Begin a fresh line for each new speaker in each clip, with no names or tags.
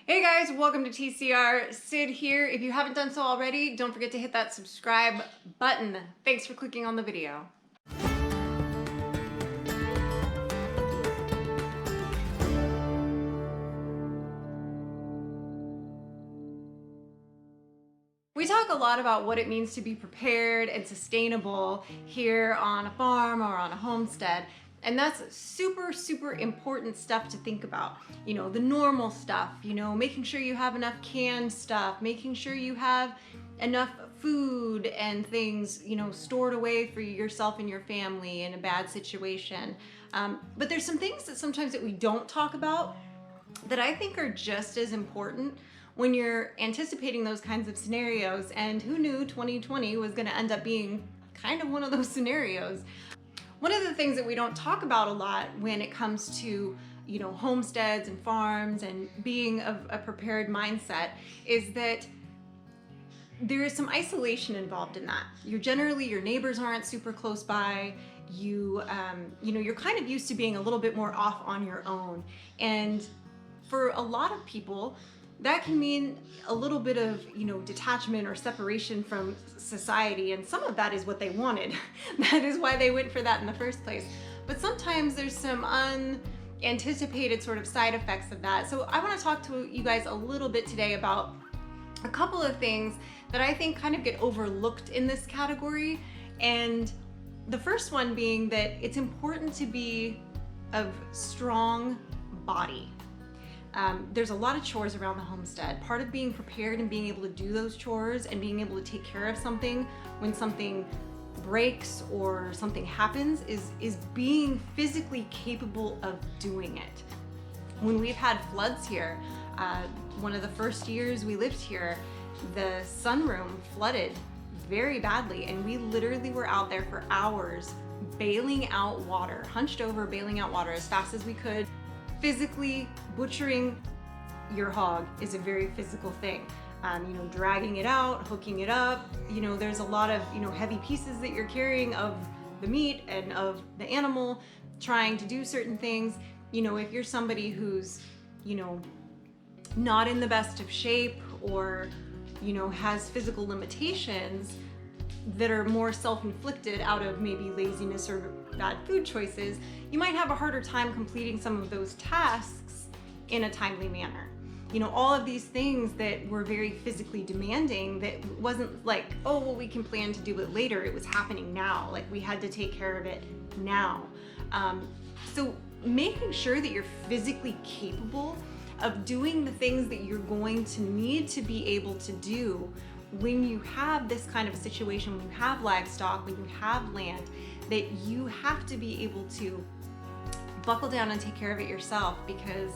Hey guys, welcome to TCR. Sid here. If you haven't done so already, don't forget to hit that subscribe button. Thanks for clicking on the video. We talk a lot about what it means to be prepared and sustainable here on a farm or on a homestead. And that's super important stuff to think about. You know, the normal stuff, making sure you have enough canned stuff, making sure you have enough food and things, stored away for yourself and your family in a bad situation. But there's some things that sometimes that we don't talk about that I think are just as important when you're anticipating those kinds of scenarios. And who knew 2020 was going to end up being kind of one of those scenarios. One of the things that we don't talk about a lot when it comes to homesteads and farms and being of a prepared mindset is that there is some isolation involved in that. Your neighbors aren't super close by. You're kind of used to being a little bit more off on your own. And for a lot of people, that can mean a little bit of, detachment or separation from society. And some of that is what they wanted. That is why they went for that in the first place. But sometimes there's some unanticipated sort of side effects of that. So I want to talk to you guys a little bit today about a couple of things that I think kind of get overlooked in this category. And the first one being that it's important to be of strong body. There's a lot of chores around the homestead. Part of being prepared and being able to do those chores and being able to take care of something when something breaks or something happens is being physically capable of doing it. When we've had floods here, one of the first years we lived here, the sunroom flooded very badly, and we literally were out there for hours bailing out water, hunched over bailing out water as fast as we could. Physically butchering your hog is a very physical thing. Dragging it out, hooking it up, there's a lot of, heavy pieces that you're carrying of the meat and of the animal, trying to do certain things. If you're somebody who's, not in the best of shape or, has physical limitations that are more self-inflicted out of maybe laziness or bad food choices, you might have a harder time completing some of those tasks in a timely manner. All of these things that were very physically demanding, that wasn't like, oh, well, we can plan to do it later. It was happening now. Like, we had to take care of it now. So making sure that you're physically capable of doing the things that you're going to need to be able to do when you have this kind of situation, when you have livestock, when you have land, that you have to be able to buckle down and take care of it yourself. Because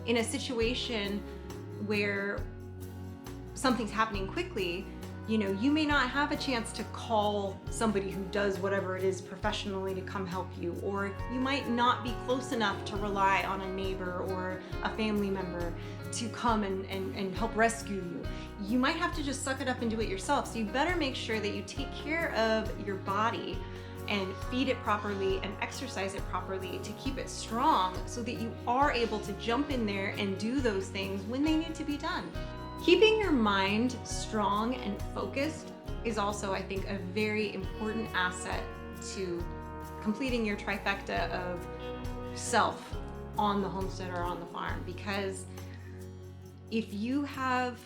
in a situation where something's happening quickly, you may not have a chance to call somebody who does whatever it is professionally to come help you, or you might not be close enough to rely on a neighbor or a family member to come and help rescue you. You might have to just suck it up and do it yourself. So you better make sure that you take care of your body and feed it properly and exercise it properly to keep it strong, so that you are able to jump in there and do those things when they need to be done. Keeping your mind strong and focused is also, I think, a very important asset to completing your trifecta of self on the homestead or on the farm. Because if you have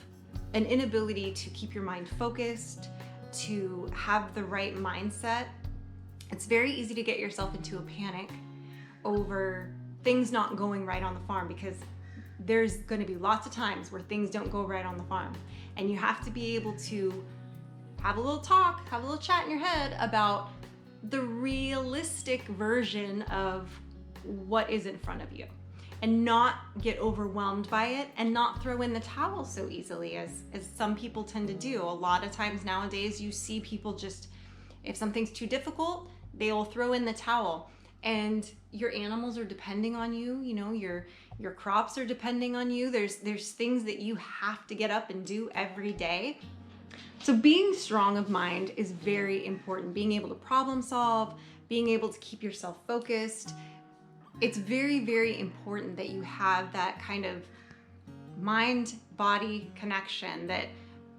an inability to keep your mind focused, to have the right mindset, it's very easy to get yourself into a panic over things not going right on the farm, because there's going to be lots of times where things don't go right on the farm. And you have to be able to have a little talk, have a little chat in your head about the realistic version of what is in front of you, and not get overwhelmed by it and not throw in the towel so easily as some people tend to do. A lot of times nowadays you see people just, if something's too difficult, they'll throw in the towel. And your animals are depending on you, your crops are depending on you. There's things that you have to get up and do every day. So being strong of mind is very important. Being able to problem solve, being able to keep yourself focused. It's very important that you have that kind of mind-body connection, that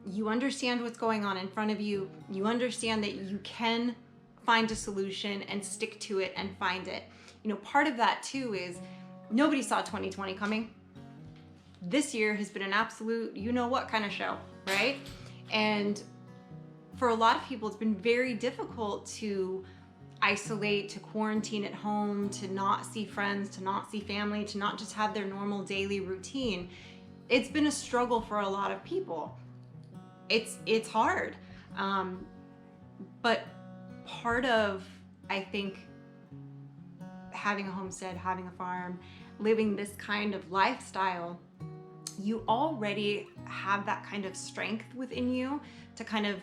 you understand what's going on in front of you. You understand that you can find a solution and stick to it and find it. You know, part of that too is nobody saw 2020 coming. This year has been an absolute you know what kind of show, right? And for a lot of people, it's been very difficult to isolate, to quarantine at home, to not see friends, to not see family, to not just have their normal daily routine. It's been a struggle for a lot of people. It's hard. But part of, I think, having a homestead, having a farm, living this kind of lifestyle, you already have that kind of strength within you to kind of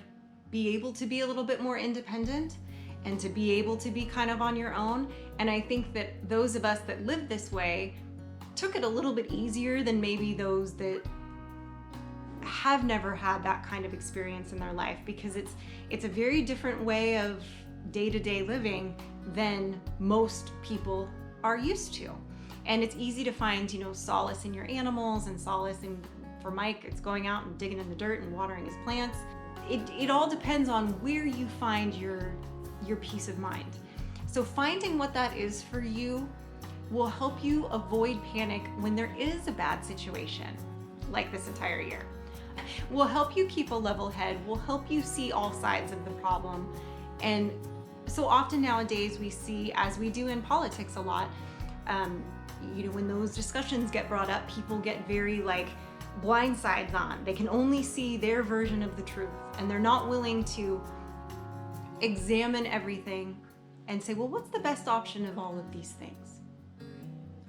be able to be a little bit more independent and to be able to be kind of on your own. And I think that those of us that live this way took it a little bit easier than maybe those that have never had that kind of experience in their life, because it's a very different way of day-to-day living than most people are used to. And it's easy to find, you know, solace in your animals and solace in, for Mike, it's going out and digging in the dirt and watering his plants. It all depends on where you find your peace of mind. So finding what that is for you will help you avoid panic when there is a bad situation, like this entire year. Will help you keep a level head, will help you see all sides of the problem. And so often nowadays we see, as we do in politics a lot, you know, when those discussions get brought up, people get very like blindsides on. They can only see their version of the truth, and they're not willing to examine everything and say, well, what's the best option of all of these things?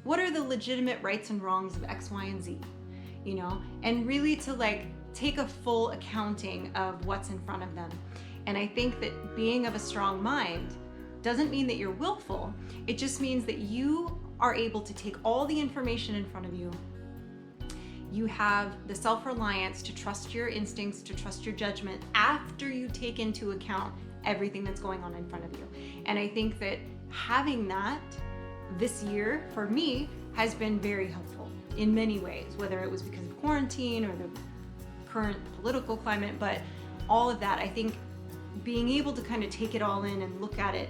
What are the legitimate rights and wrongs of X, Y, and Z? You know, and really to like take a full accounting of what's in front of them. And I think that being of a strong mind doesn't mean that you're willful. It just means that you are able to take all the information in front of you. You have the self-reliance to trust your instincts, to trust your judgment after you take into account everything that's going on in front of you. And I think that having that this year for me has been very helpful in many ways, whether it was because of quarantine or the current political climate, but all of that, I think being able to kind of take it all in and look at it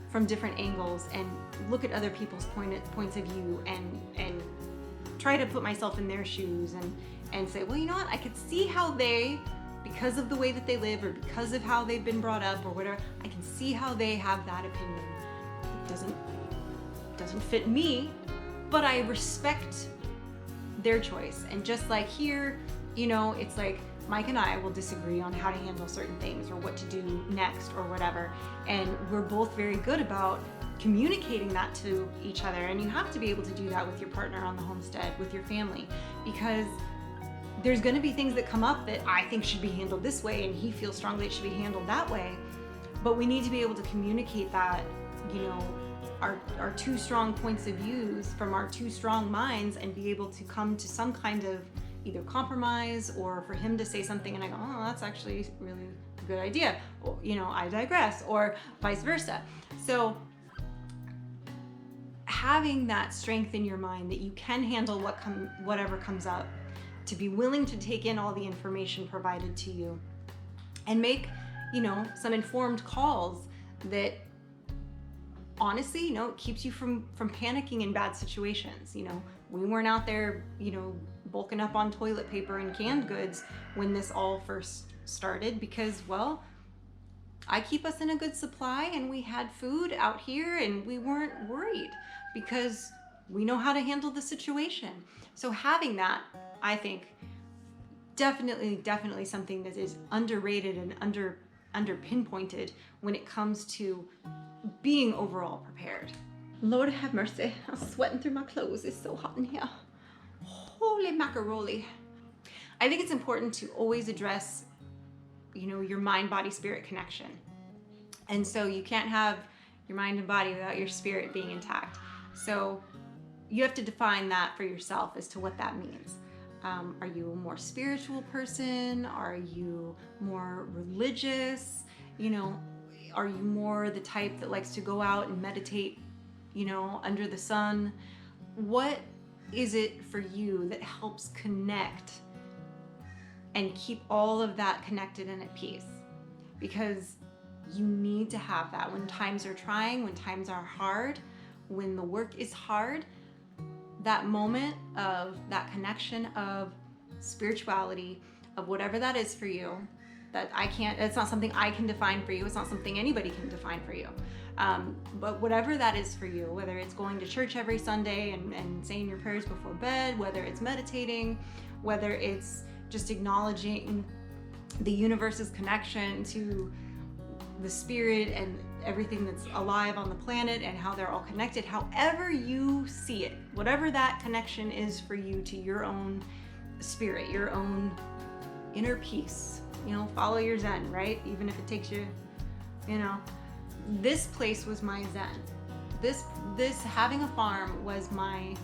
from different angles and look at other people's points of view and try to put myself in their shoes and say, well, you know what, I could see how they, because of the way that they live or because of how they've been brought up or whatever, I can see how they have that opinion. It doesn't fit me, but I respect their choice. And just like here, you know, it's like Mike and I will disagree on how to handle certain things or what to do next or whatever. And we're both very good about communicating that to each other. And you have to be able to do that with your partner on the homestead, with your family, because there's going to be things that come up that I think should be handled this way and he feels strongly it should be handled that way. But we need to be able to communicate that, you know, our two strong points of views from our two strong minds, and be able to come to some kind of either compromise, or for him to say something and I go, oh, that's actually really a good idea, or, you know, I digress, or vice versa. So having that strength in your mind that you can handle whatever comes up, to be willing to take in all the information provided to you and make, you know, some informed calls that honestly, you know, it keeps you from panicking in bad situations. You know, we weren't out there, you know, bulking up on toilet paper and canned goods when this all first started, because, well, I keep us in a good supply and we had food out here and we weren't worried because we know how to handle the situation. So having that, I think, definitely something that is underrated and under pinpointed when it comes to being overall prepared. Lord have mercy, I'm sweating through my clothes. It's so hot in here. Holy macaroni. I think it's important to always address, you know, your mind, body, spirit connection. And so you can't have your mind and body without your spirit being intact. So you have to define that for yourself as to what that means. Are you a more spiritual person? Are you more religious? You know, are you more the type that likes to go out and meditate, you know, under the sun? What is it for you that helps connect and keep all of that connected and at peace? Because you need to have that when times are trying, when times are hard, when the work is hard. That moment of that connection of spirituality, of whatever that is for you, it's not something I can define for you. It's not something anybody can define for you. But whatever that is for you, whether it's going to church every Sunday and saying your prayers before bed, whether it's meditating, whether it's just acknowledging the universe's connection to the spirit and everything that's alive on the planet and how they're all connected, however you see it, whatever that connection is for you to your own spirit, your own inner peace, follow your Zen, right? Even if it takes you, this place was my Zen. This having a farm was my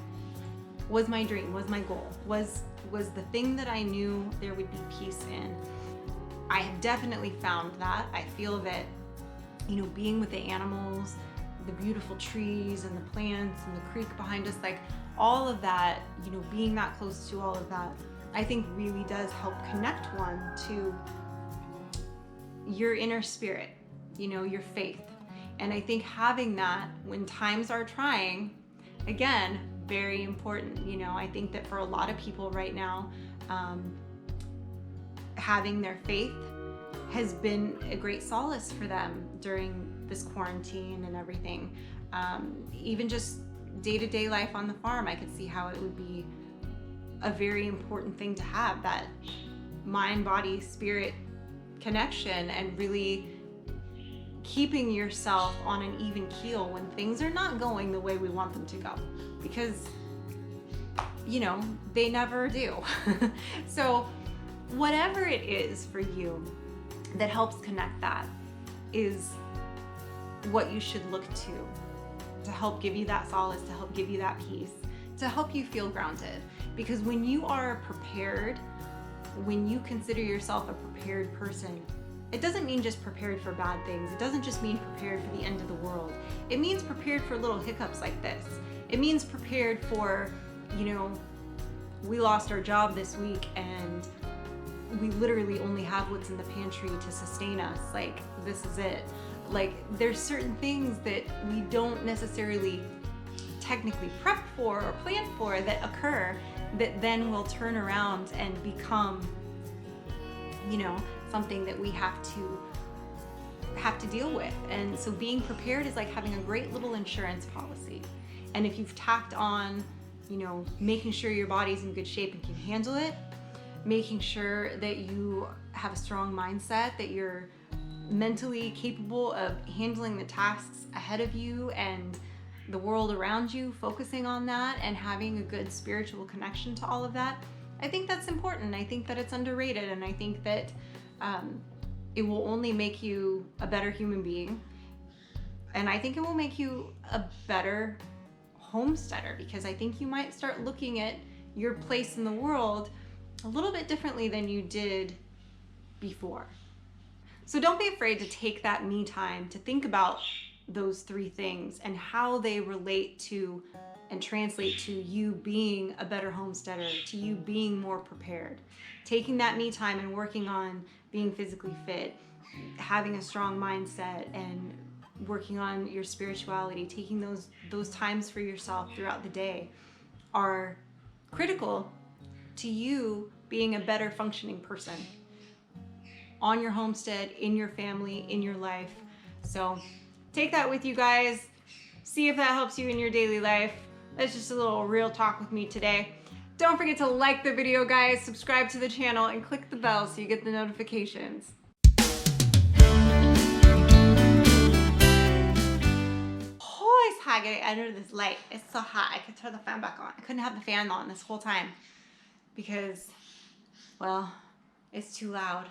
dream, was my goal, was the thing that I knew there would be peace in. I have definitely found that. I feel that, being with the animals, the beautiful trees and the plants and the creek behind us, like all of that, being that close to all of that, I think really does help connect one to your inner spirit, your faith. And I think having that when times are trying, again, very important. I think that for a lot of people right now, having their faith has been a great solace for them during this quarantine and everything. Even just day-to-day life on the farm, I could see how it would be a very important thing to have, that mind, body, spirit connection, and really keeping yourself on an even keel when things are not going the way we want them to go, because they never do. So whatever it is for you that helps connect that is what you should look to help give you that solace, to help give you that peace, to help you feel grounded. Because when you are prepared, when you consider yourself a prepared person, it doesn't mean just prepared for bad things. It doesn't just mean prepared for the end of the world. It means prepared for little hiccups like this. It means prepared for, we lost our job this week and we literally only have what's in the pantry to sustain us. Like, this is it. Like, there's certain things that we don't necessarily technically prep for or plan for that occur, that then will turn around and become, something that we have to deal with. And so being prepared is like having a great little insurance policy. And if you've tacked on, making sure your body's in good shape and can handle it, making sure that you have a strong mindset, that you're mentally capable of handling the tasks ahead of you and the world around you, focusing on that and having a good spiritual connection to all of that, I think that's important. I think that it's underrated, and I think that it will only make you a better human being. And I think it will make you a better homesteader, because I think you might start looking at your place in the world a little bit differently than you did before. So don't be afraid to take that me time to think about those three things and how they relate to and translate to you being a better homesteader, to you being more prepared. Taking that me time and working on being physically fit, having a strong mindset, and working on your spirituality, taking those times for yourself throughout the day are critical to you being a better functioning person on your homestead, in your family, in your life. So take that with you guys. See if that helps you in your daily life. That's just a little real talk with me today. Don't forget to like the video, guys, subscribe to the channel, and click the bell so you get the notifications. Oh, it's hot getting under this light. It's so hot. I could turn the fan back on. I couldn't have the fan on this whole time because, well, it's too loud.